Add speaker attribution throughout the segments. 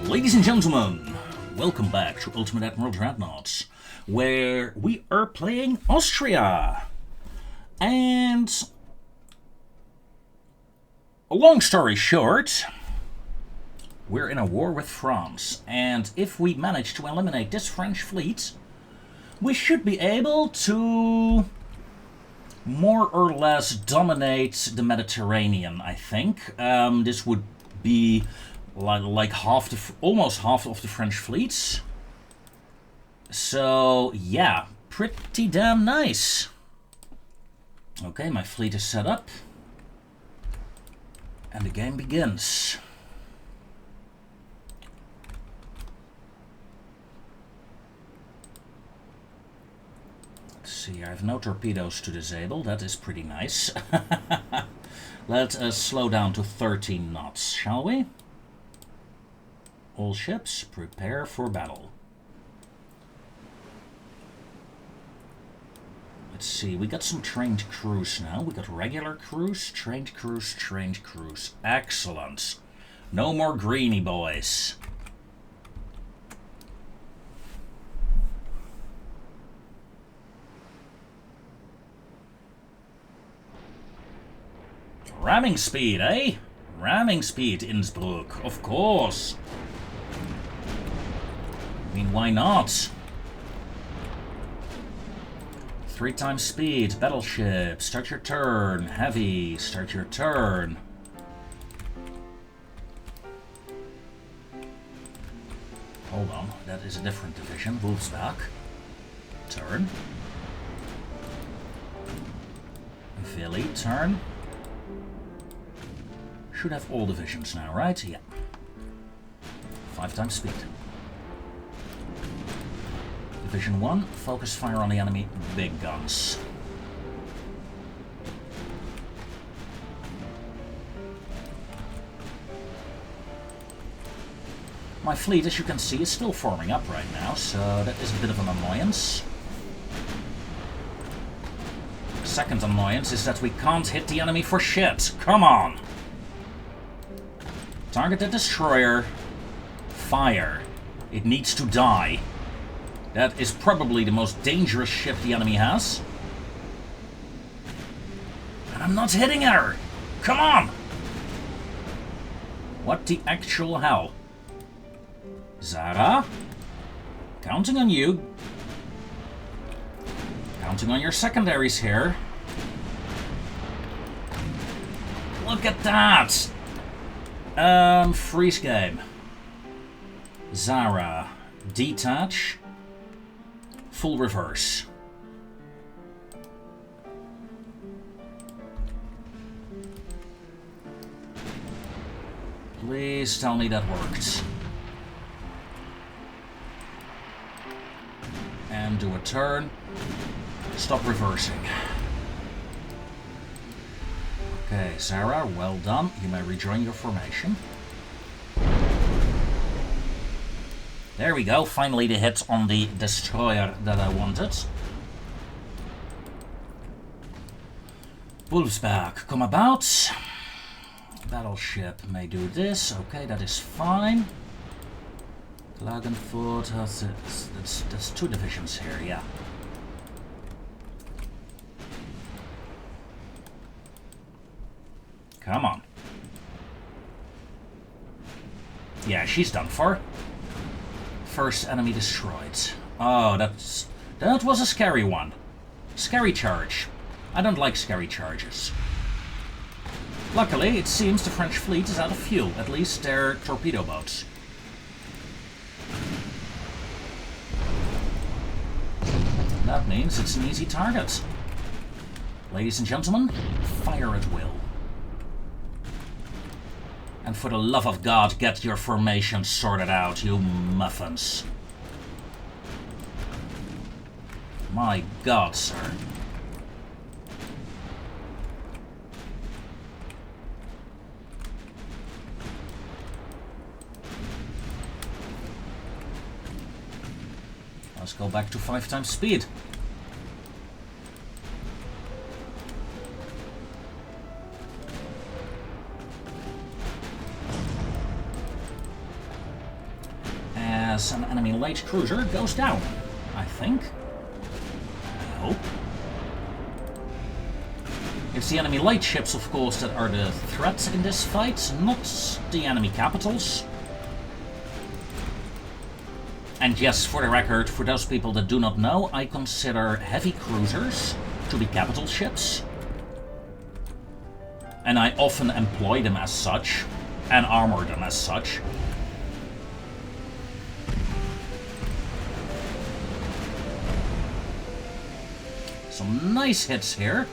Speaker 1: Ladies and gentlemen, welcome back to Ultimate Admiral Dreadnoughts, where we are playing Austria. And a long story short, we're in a war with France, and if we manage to eliminate this French fleet, we should be able to more or less dominate the Mediterranean, I think. This would be like almost half of the French fleets. So yeah, pretty damn nice. Okay, my fleet is set up. And the game begins. Let's see, I have no torpedoes to disable. That is pretty nice. Let us slow down to 13 knots, shall we? All ships, prepare for battle. Let's see, we got some trained crews now. We got regular crews, trained crews, trained crews. Excellent. No more greeny boys. Ramming speed, eh? Ramming speed, Innsbruck, of course. I mean, why not? 3 times speed, battleship, start your turn, heavy, start your turn. Hold on, that is a different division, Wolfsbach. Turn. Villy, turn. Should have all divisions now, right? Yeah. 5 times speed. Division 1, focus fire on the enemy, big guns. My fleet, as you can see, is still forming up right now, so that is a bit of an annoyance. Second annoyance is that we can't hit the enemy for shit. Come on! Target the destroyer. Fire. It needs to die. That is probably the most dangerous ship the enemy has. And I'm not hitting her! Come on! What the actual hell? Zara? Counting on you. Counting on your secondaries here. Look at that! Freeze game. Zara. Detach. Full reverse. Please tell me that worked. And do a turn. Stop reversing. Okay, Sarah, well done. You may rejoin your formation. There we go, finally the hit on the destroyer that I wanted. Wolfsbach, come about. Battleship may do this. Okay, that is fine. Klagenfurt, that's 2 divisions here, yeah. Come on. Yeah, she's done for. First enemy destroyed. Oh, that was a scary one. Scary charge. I don't like scary charges. Luckily, it seems the French fleet is out of fuel, at least their torpedo boats. That means it's an easy target. Ladies and gentlemen, fire at will. And for the love of God, get your formation sorted out, you muffins. My God, sir. Let's go back to 5 times speed. as an enemy light cruiser goes down, I think. I hope. It's the enemy light ships, of course, that are the threat in this fight, not the enemy capitals. And yes, for the record, for those people that do not know, I consider heavy cruisers to be capital ships. And I often employ them as such, and armor them as such. Some nice hits here.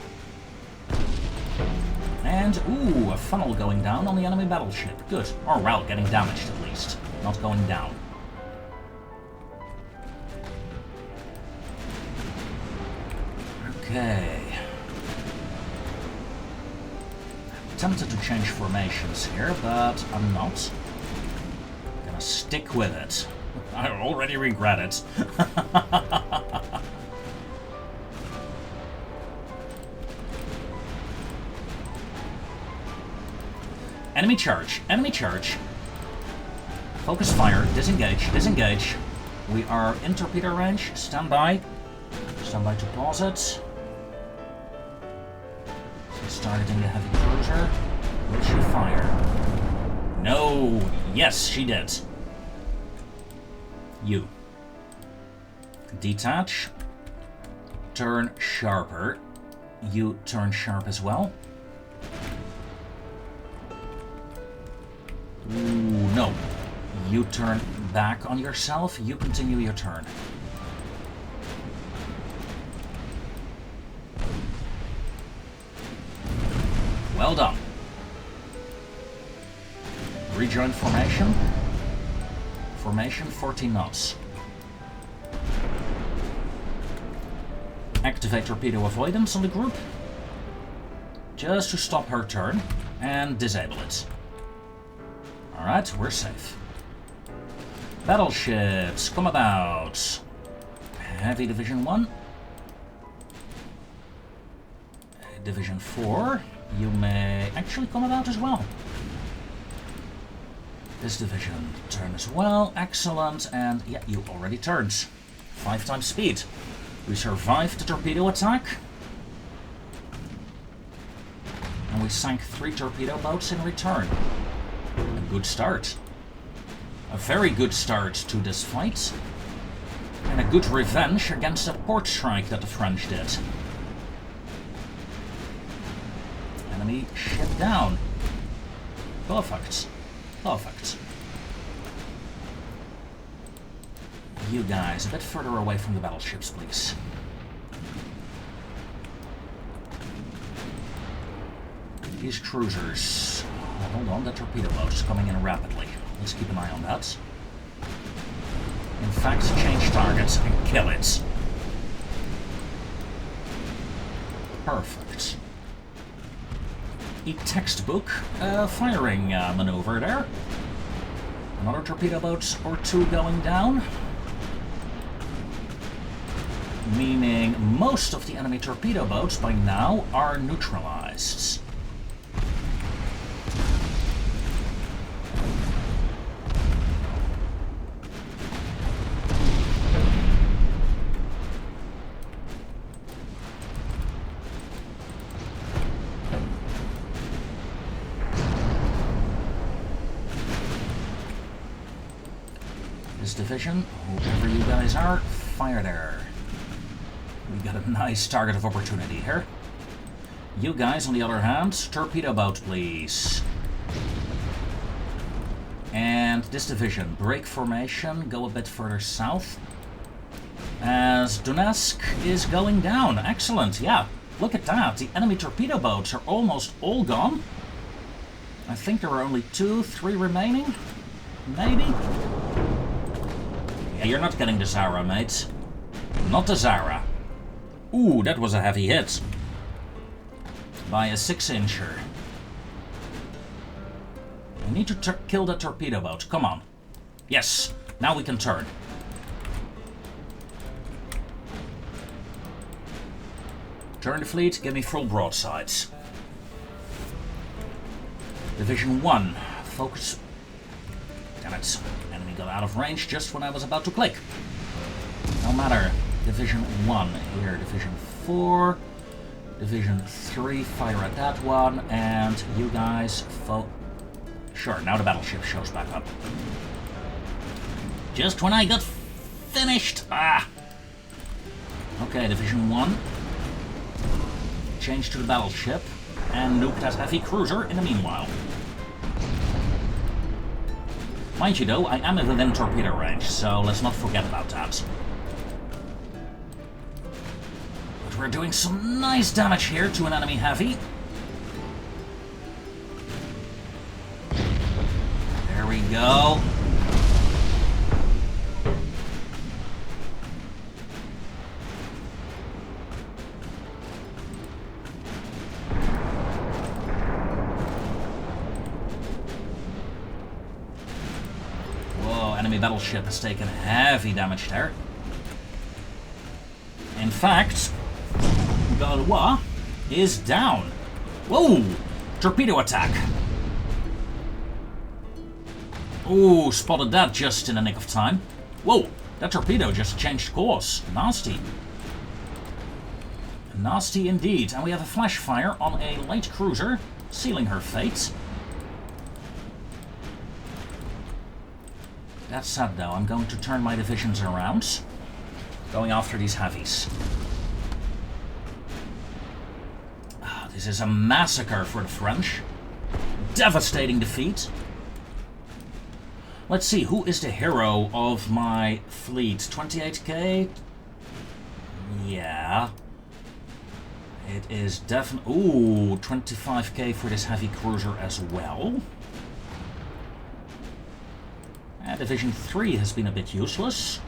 Speaker 1: And, ooh, a funnel going down on the enemy battleship. Good. Or, well, getting damaged at least. Not going down. Okay. I'm tempted to change formations here, but I'm not. I'm gonna stick with it. I already regret it. Enemy charge, enemy charge. Focus fire, disengage, disengage. We are in torpedo range, stand by. Stand by to pause it. She's targeting the heavy cruiser. Will she fire? No! Yes, she did. You. Detach. Turn sharper. You turn sharp as well. Ooh, no. You turn back on yourself. You continue your turn. Well done. Rejoin formation. Formation 14 knots. Activate torpedo avoidance on the group. Just to stop her turn. And disable it. Alright, we're safe. Battleships, come about. Heavy Division 1. Division 4. You may actually come about as well. This division turn as well. Excellent. And yeah, you already turned. 5 times speed. We survived the torpedo attack. And we sank 3 torpedo boats in return. A good start. A very good start to this fight. And a good revenge against a port strike that the French did. Enemy ship down. Perfect. Perfect. You guys, a bit further away from the battleships, please. These cruisers... Oh, hold on, the torpedo boat is coming in rapidly. Let's keep an eye on that. In fact, change targets and kill it. Perfect. A textbook firing maneuver there. Another torpedo boat or 2 going down. Meaning most of the enemy torpedo boats by now are neutralized. Division, whoever you guys are, fire there. We got a nice target of opportunity here. You guys, on the other hand, torpedo boat, please. And this division, break formation, go a bit further south. As Donetsk is going down. Excellent, yeah. Look at that. The enemy torpedo boats are almost all gone. I think there are only 2, 3 remaining. Maybe. Yeah, you're not getting the Zara, mate. Not the Zara. Ooh, that was a heavy hit. By a 6-incher. We need to kill the torpedo boat. Come on. Yes, now we can turn. Turn the fleet, give me full broadsides. Division 1, focus. Damn it, enemy got out of range just when I was about to click. No matter. Division 1 here, Division 4, Division 3, fire at that one, and you guys Sure, now the battleship shows back up. Just when I got finished! Ah! Okay, Division 1. Change to the battleship, and nuke that heavy cruiser in the meanwhile. Mind you though, I am within torpedo range, so let's not forget about that. But we're doing some nice damage here to an enemy heavy. There we go. Enemy battleship has taken heavy damage there. In fact, Gaulois is down. Whoa! Torpedo attack. Ooh, spotted that just in the nick of time. Whoa! That torpedo just changed course. Nasty. Nasty indeed. And we have a flash fire on a light cruiser, sealing her fate. That said though, I'm going to turn my divisions around, going after these heavies. This is a massacre for the French. Devastating defeat. Let's see, who is the hero of my fleet? 28k? Yeah. It is definitely... Ooh, 25k for this heavy cruiser as well. Division 3 has been a bit useless.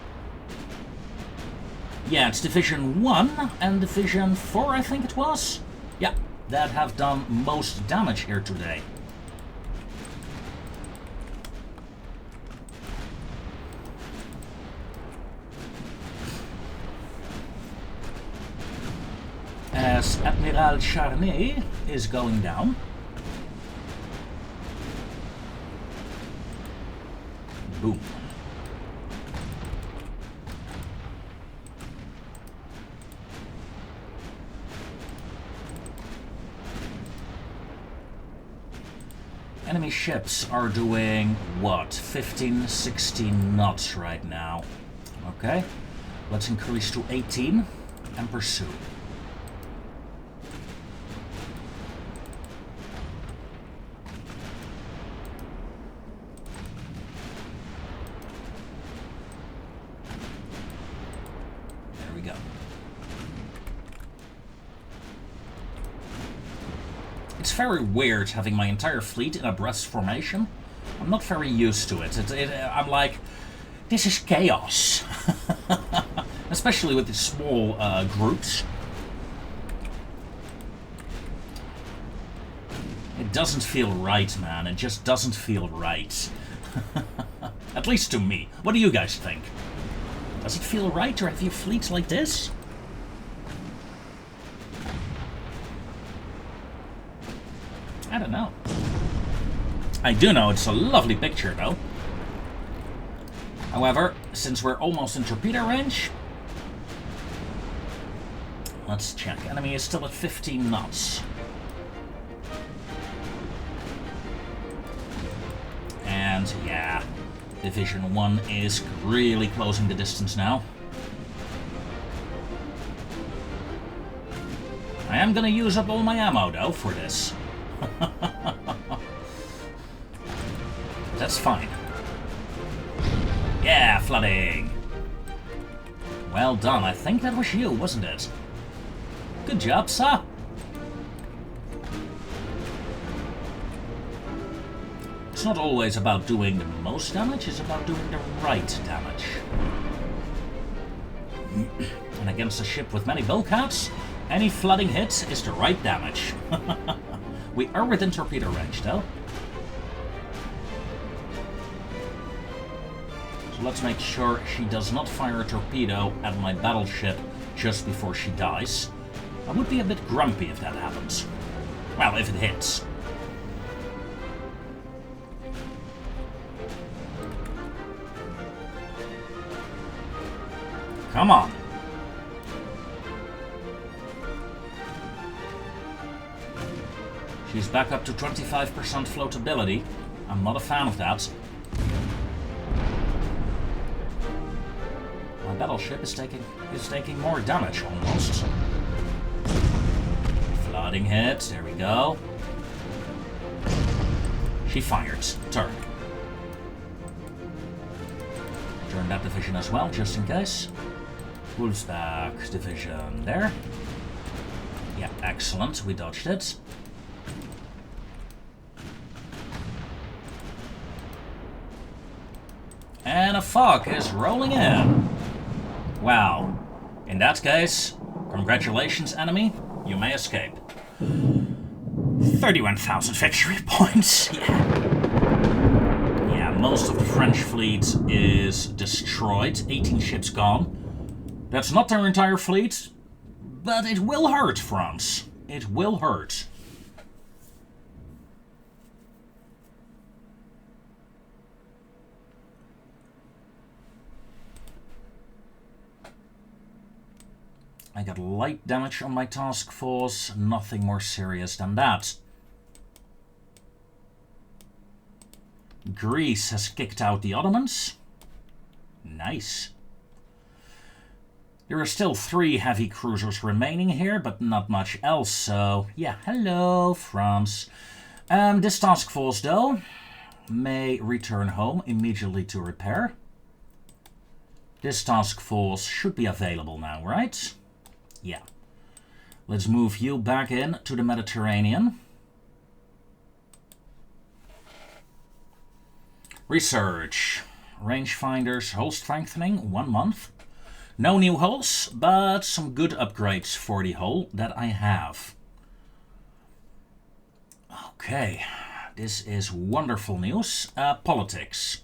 Speaker 1: Yeah, it's Division 1 and Division 4, I think it was. Yeah, that have done most damage here today. As Admiral Charnay is going down. Boom. Enemy ships are doing, what, 15, 16 knots right now. Okay, let's increase to 18 and pursue. It's very weird having my entire fleet in abreast formation. I'm not very used to it. I'm like, this is chaos. Especially with the small groups. It doesn't feel right, man. It just doesn't feel right. At least to me. What do you guys think? Does it feel right to have your fleets like this? I don't know. I do know it's a lovely picture, though. However, since we're almost in torpedo range, let's check. Enemy is still at 15 knots. And yeah, Division 1 is really closing the distance now. I am gonna use up all my ammo, though, for this. That's fine. Yeah, flooding! Well done. I think that was you, wasn't it? Good job, sir. It's not always about doing the most damage, it's about doing the right damage. And against a ship with many bulkheads, any flooding hit is the right damage. We are within torpedo range, though. So let's make sure she does not fire a torpedo at my battleship just before she dies. I would be a bit grumpy if that happens. Well, if it hits. Come on. She's back up to 25% floatability. I'm not a fan of that. My battleship is taking more damage almost. Flooding hit, there we go. She fired. Turn. Turn that division as well, just in case. Wolfsbach division there. Yeah, excellent. We dodged it. And a fog is rolling in. Wow. In that case, congratulations, enemy. You may escape. 31,000 victory points. Yeah, most of the French fleet is destroyed. 18 ships gone. That's not their entire fleet, but it will hurt, France. It will hurt. I got light damage on my task force, nothing more serious than that. Greece has kicked out the Ottomans. Nice. There are still 3 heavy cruisers remaining here, but not much else, so yeah, hello, France. This task force, though, may return home immediately to repair. This task force should be available now, right? Yeah. Let's move you back in to the Mediterranean. Research. Rangefinders, hull strengthening, 1 month. No new hulls, but some good upgrades for the hull that I have. Okay, this is wonderful news. Politics.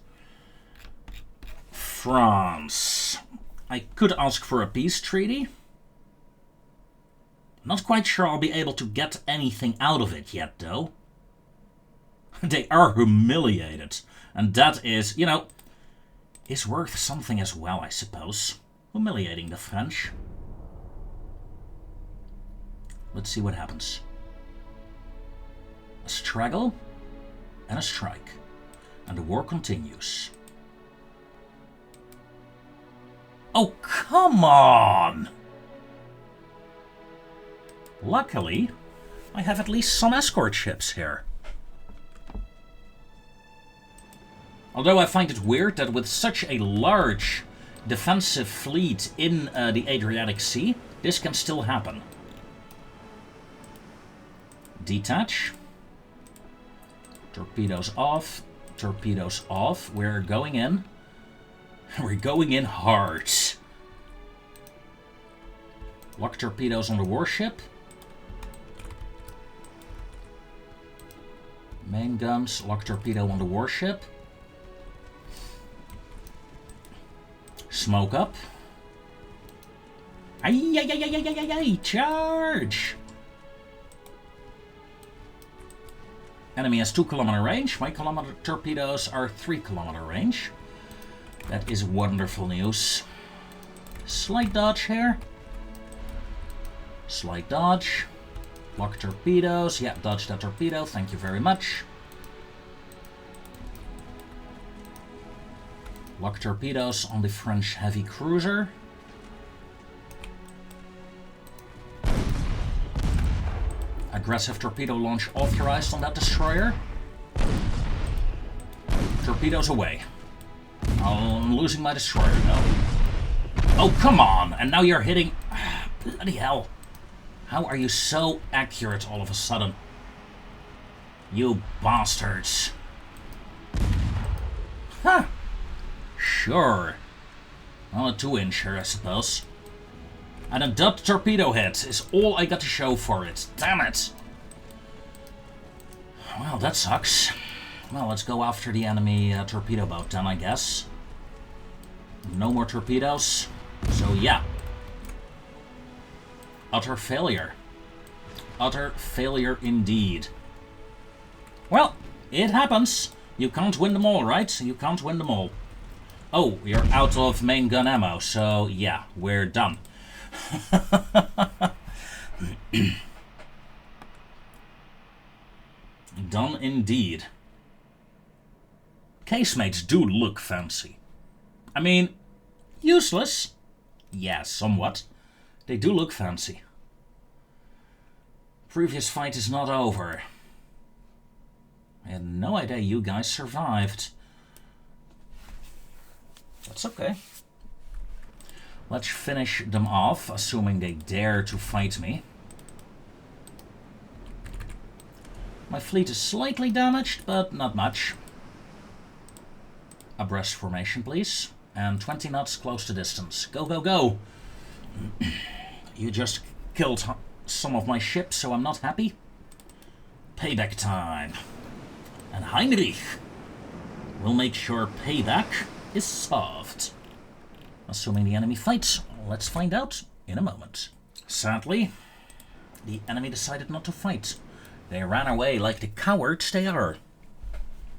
Speaker 1: France. I could ask for a peace treaty. Not quite sure I'll be able to get anything out of it yet, though. They are humiliated. And that is, you know, is worth something as well, I suppose. Humiliating the French. Let's see what happens. A straggle and a strike. And the war continues. Oh, come on! Luckily, I have at least some escort ships here. Although I find it weird that with such a large defensive fleet in the Adriatic Sea, this can still happen. Detach. Torpedoes off. Torpedoes off. We're going in. We're going in hard. Lock torpedoes on the warship. Main guns, lock torpedo on the warship. Smoke up. Ay, charge! Enemy has 2-kilometer range. My kilometer torpedoes are 3-kilometer range. That is wonderful news. Slight dodge here. Slight dodge. Lock torpedoes. Yeah, dodge that torpedo. Thank you very much. Lock torpedoes on the French heavy cruiser. Aggressive torpedo launch authorized on that destroyer. Torpedoes away. I'm losing my destroyer now. Oh, come on! And now you're hitting... Bloody hell. How are you so accurate all of a sudden? You bastards. Huh. Sure. Well, a 2-incher, I suppose. And a dud torpedo hit is all I got to show for it. Damn it. Well, that sucks. Well, let's go after the enemy torpedo boat then, I guess. No more torpedoes. So, yeah. Utter failure. Utter failure indeed. Well, it happens. You can't win them all, right? You can't win them all. Oh, you're out of main gun ammo, so yeah, we're done. Done indeed. Casemates do look fancy. I mean, useless? Yeah, somewhat. They do look fancy. Previous fight is not over. I had no idea you guys survived. That's okay. Let's finish them off, assuming they dare to fight me. My fleet is slightly damaged, but not much. Abreast formation, please. And 20 knots close to distance. Go, go, go! You just killed some of my ships, so I'm not happy. Payback time. And Heinrich will make sure payback is solved. Assuming the enemy fights. Let's find out in a moment. Sadly, the enemy decided not to fight. They ran away like the cowards they are.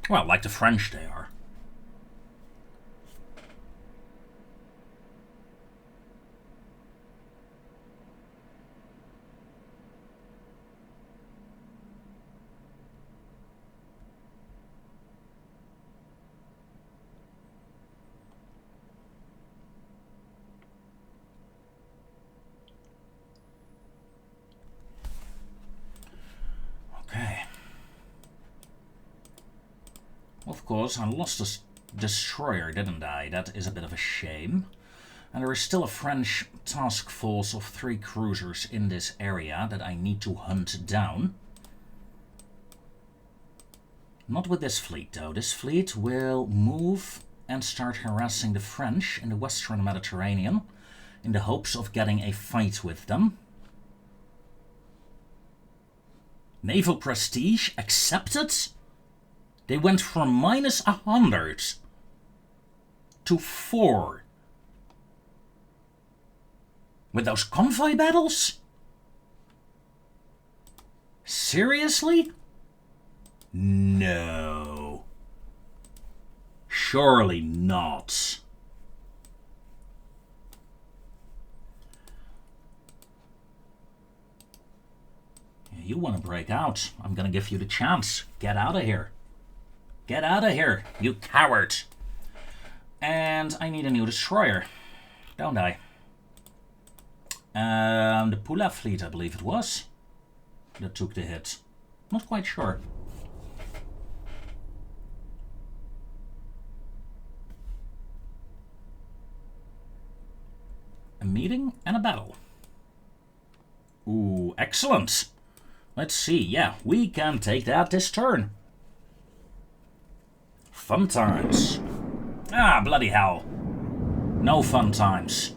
Speaker 1: Well, like the French they are. Okay. Of course, I lost a destroyer, didn't I? That is a bit of a shame. And there is still a French task force of 3 cruisers in this area that I need to hunt down. Not with this fleet, though. This fleet will move and start harassing the French in the Western Mediterranean in the hopes of getting a fight with them. Naval prestige accepted? They went from -100 to 4. With those convoy battles? Seriously? No. Surely not. You want to break out. I'm gonna give you the chance. Get out of here. Get out of here, you coward. And I need a new destroyer, don't I? The Pula fleet, I believe it was, that took the hit. Not quite sure. A meeting and a battle. Ooh, excellent. Let's see, yeah, we can take that this turn. Fun times. Ah, bloody hell. No fun times.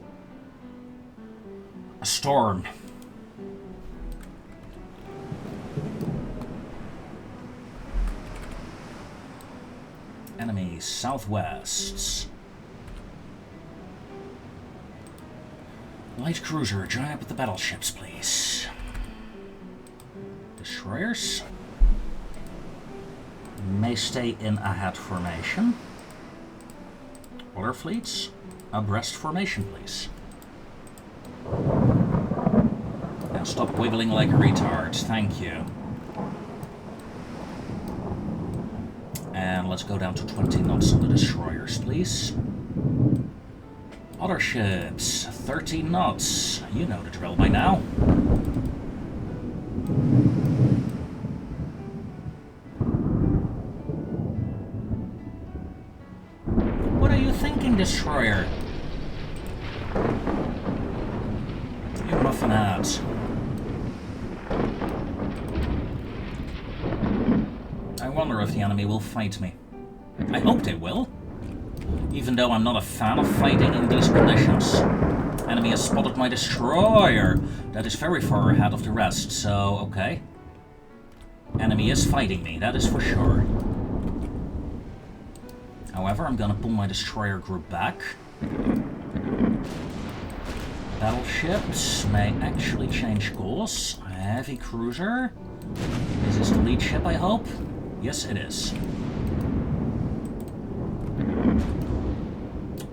Speaker 1: A storm. Enemy southwest. Light cruiser, join up with the battleships, please. Destroyers may stay in ahead formation. Other fleets, abreast formation, please. Now stop wiggling like a retard, thank you. And let's go down to 20 knots on the destroyers, please. Other ships, 13 knots. You know the drill by now. What are you thinking, destroyer? You muffin heads. I wonder if the enemy will fight me. I hope they will. Even though I'm not a fan of fighting in these conditions. Enemy has spotted my destroyer. That is very far ahead of the rest, so okay. Enemy is fighting me, that is for sure. However, I'm gonna pull my destroyer group back. Battleships may actually change course. A heavy cruiser. Is this the lead ship, I hope? Yes, it is.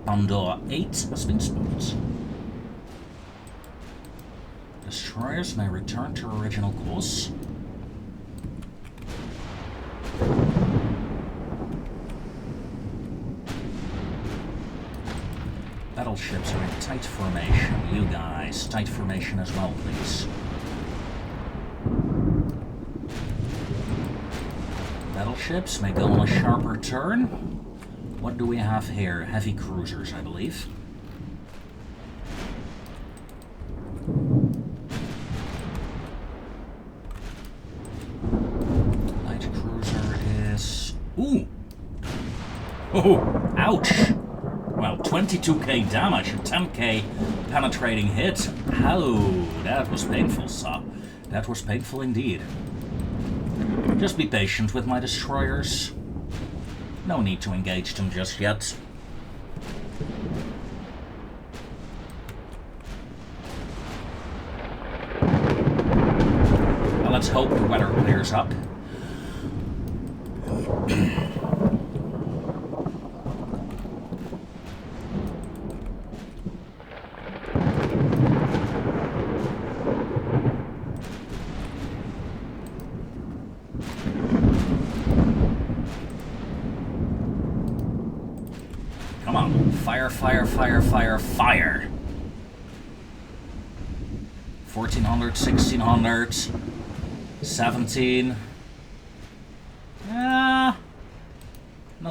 Speaker 1: Pandora 8 has been spotted. Destroyers may return to original course. Battleships are in tight formation. You guys, tight formation as well, please. Battleships may go on a sharper turn. What do we have here? Heavy cruisers, I believe. Light cruiser is... Ooh! Oh, ouch! Well, 22k damage, a 10k penetrating hit. Oh, that was painful, sir. That was painful indeed. Just be patient with my destroyers. No need to engage them just yet. Well, let's hope the weather clears up. Come on, fire, fire, fire, fire, fire! 1400, 1600, 17. Not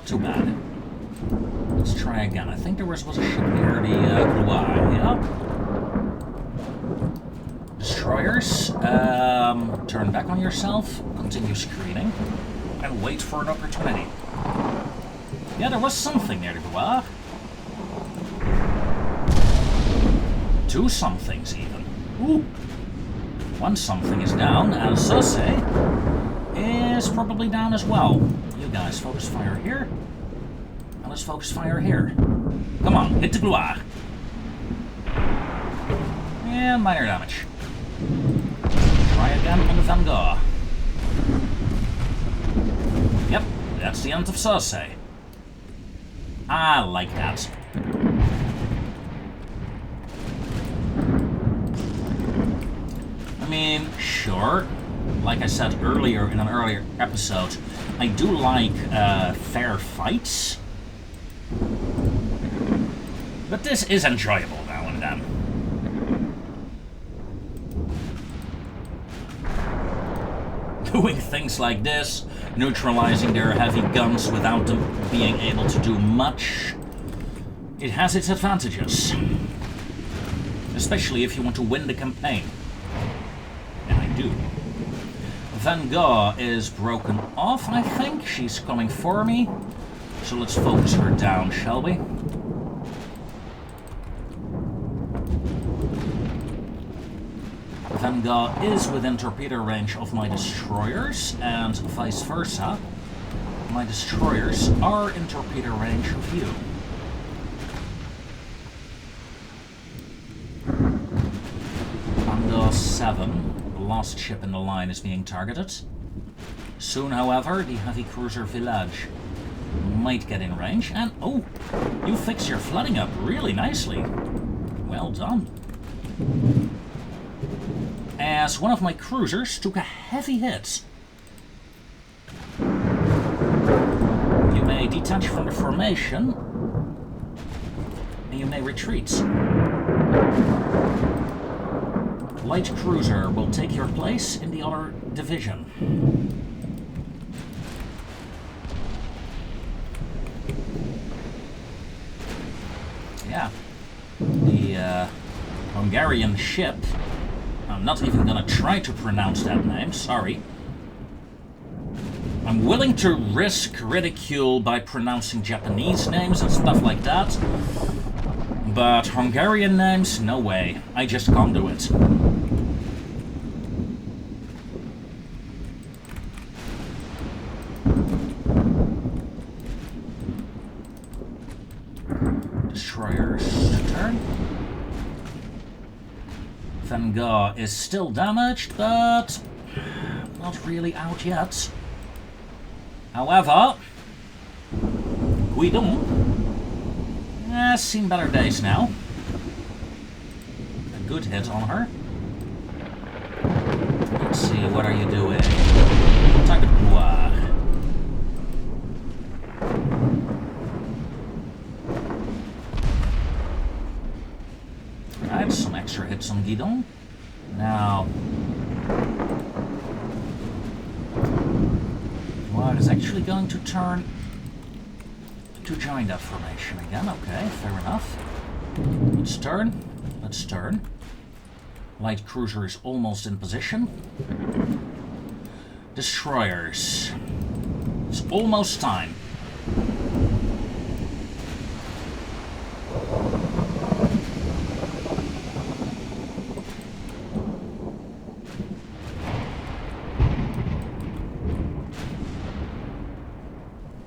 Speaker 1: too bad. Let's try again. I think there was a ship near the Gloire, yeah? Destroyers, turn back on yourself, continue screening, and wait for an opportunity. Yeah, there was something near the Gloire. Two somethings, even. Ooh. One something is down, and Sauce is probably down as well. You guys focus fire here. And let's focus fire here. Come on, hit the Gloire. And minor damage. Try again on the Vanguard. Yep, that's the end of Sauce. I like that. I mean, sure, like I said earlier in an earlier episode, I do like fair fights. But this is enjoyable now and then. Doing things like this, neutralizing their heavy guns without them being able to do much, it has its advantages. Especially if you want to win the campaign. And I do. Vanguard is broken off, I think. She's coming for me. So let's focus her down, shall we? Vanguard is within torpedo range of my destroyers, and vice versa. My destroyers are in torpedo range of you. Under 7, the last ship in the line is being targeted. Soon, however, the heavy cruiser Village might get in range, and oh, you fixed your flooding up really nicely. Well done. As one of my cruisers took a heavy hit. You may detach from the formation, and you may retreat. Light cruiser will take your place in the other division. Yeah, the Hungarian ship. I'm not even gonna try to pronounce that name, sorry. I'm willing to risk ridicule by pronouncing Japanese names and stuff like that, but Hungarian names, no way. I just can't do it. Destroyers to turn. Vanguard is still damaged, but not really out yet. However, Guidon, Seen better days now. A good hit on her. Let's see, what are you doing? Target Blois. Alright, some extra hits on Guidon. Now, Blois is actually going to turn to join that formation again. Okay, fair enough. Let's turn. Let's turn. Light cruiser is almost in position. Destroyers. It's almost time.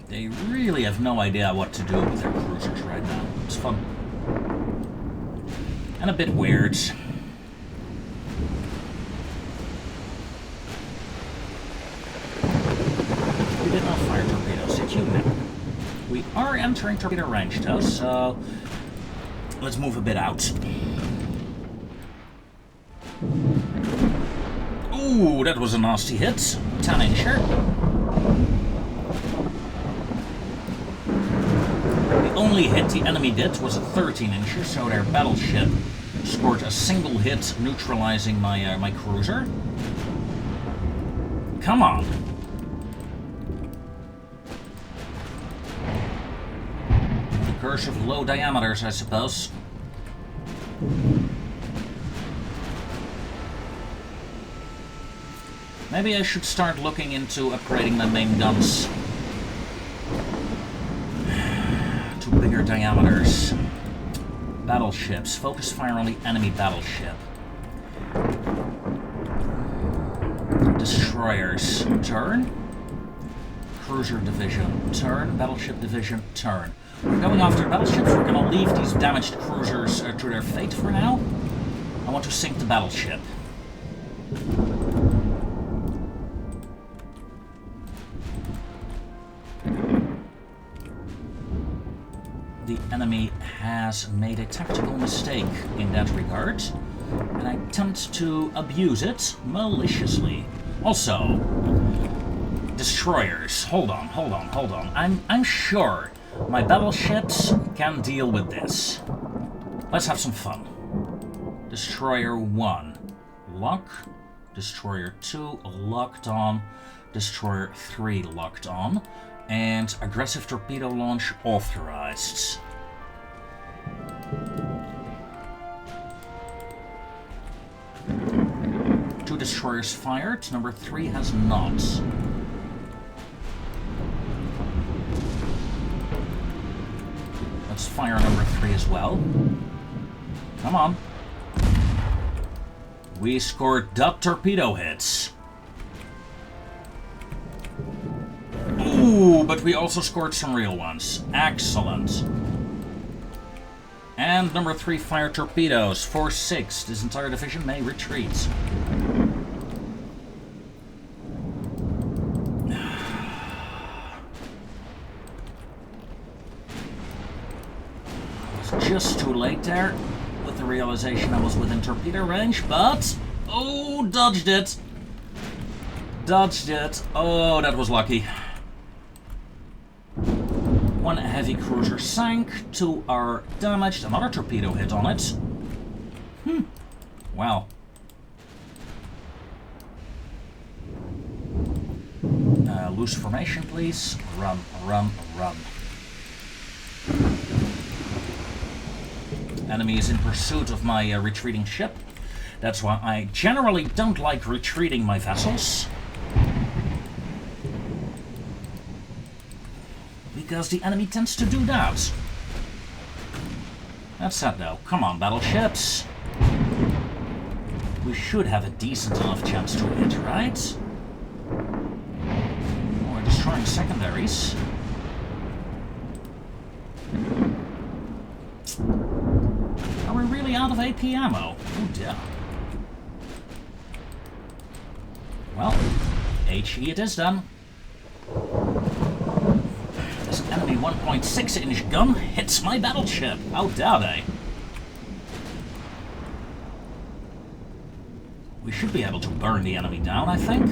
Speaker 1: They really have no idea what to do with their cruisers right now. It's fun. And a bit weird. We did not fire torpedoes, did you? No. We are entering torpedo range though, so let's move a bit out. Ooh, that was a nasty hit. 10-incher. The only hit the enemy did was a 13-incher, so their battleship scored a single hit, neutralizing my cruiser. Come on. The curse of low diameters, I suppose. Maybe I should start looking into upgrading my main guns to bigger diameters. Battleships. Focus fire on the enemy battleship. Destroyers. Turn. Cruiser division. Turn. Battleship division. Turn. We're going after battleships. We're going to leave these damaged cruisers to their fate for now. I want to sink the battleship. The enemy has made a tactical mistake in that regard, and I attempt to abuse it maliciously. Also, destroyers. Hold on. I'm sure my battleships can deal with this. Let's have some fun. Destroyer 1, lock. Destroyer 2, locked on. Destroyer 3, locked on. And aggressive torpedo launch authorized. Two destroyers fired. Number 3 has not. Let's fire number 3 as well. Come on. We scored dot torpedo hits. Ooh, but we also scored some real ones. Excellent. And number 3 fire torpedoes. 4-6. This entire division may retreat. I was just too late there with the realization I was within torpedo range, but... Oh, dodged it. Dodged it. Oh, that was lucky. 1 heavy cruiser sank, 2 are damaged, another torpedo hit on it. Wow. Loose formation, please. Run, run, run. Enemy is in pursuit of my retreating ship. That's why I generally don't like retreating my vessels. Because the enemy tends to do that. That's sad though. Come on, battleships. We should have a decent enough chance to hit, right? Oh, we're destroying secondaries. Are we really out of AP ammo? Oh dear. Well, HE it is then. that enemy 1.6-inch gun hits my battleship. How dare they? We should be able to burn the enemy down, I think.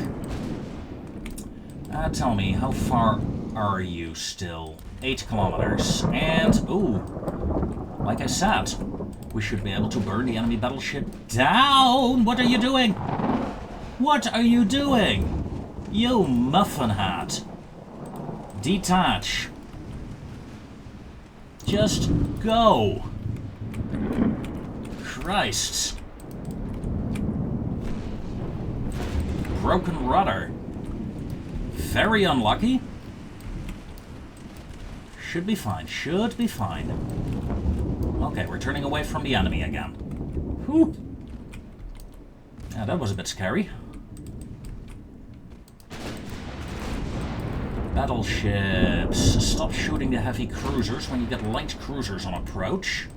Speaker 1: Tell me, how far are you still? 8 kilometers. And, ooh, like I said, we should be able to burn the enemy battleship down! What are you doing? What are you doing? You muffin hat. Detach. Just go. Christ. Broken rudder. Very unlucky. Should be fine. Should be fine. Okay, we're turning away from the enemy again. Whew. Yeah, that was a bit scary. Battleships. Stop shooting the heavy cruisers when you get light cruisers on approach.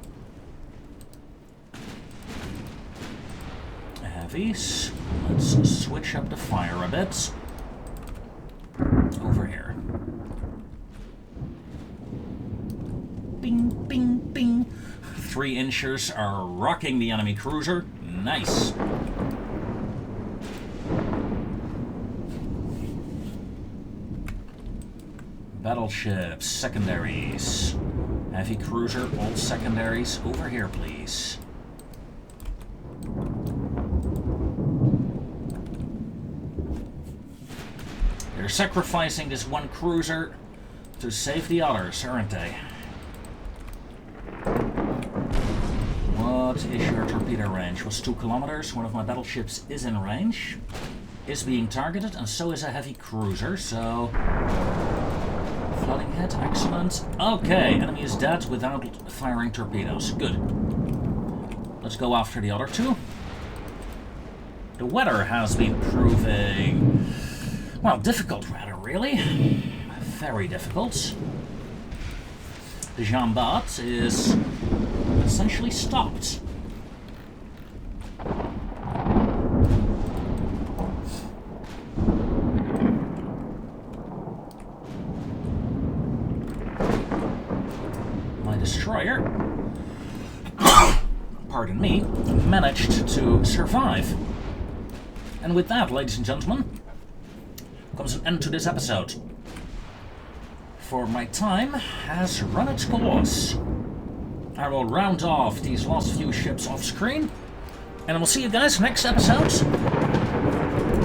Speaker 1: Heavies. Let's switch up the fire a bit. Over here. Bing, bing, bing. 3-inchers are rocking the enemy cruiser. Nice. Battleships, secondaries. Heavy cruiser, all secondaries. Over here, please. They're sacrificing this one cruiser to save the others, aren't they? What is your torpedo range? Was 2 kilometers. One of my battleships is in range. Is being targeted, and so is a heavy cruiser, so... Flooding hit, excellent. Okay, enemy is dead without firing torpedoes. Good. Let's go after the other two. The weather has been proving... well, difficult rather, really. Very difficult. The Jambat is essentially stopped. My destroyer, pardon me, managed to survive. And with that, ladies and gentlemen, comes an end to this episode. For my time has run its course. I will round off these last few ships off screen, and I will see you guys next episode,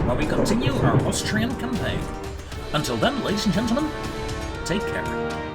Speaker 1: where we continue our Austrian campaign. Until then, ladies and gentlemen, take care.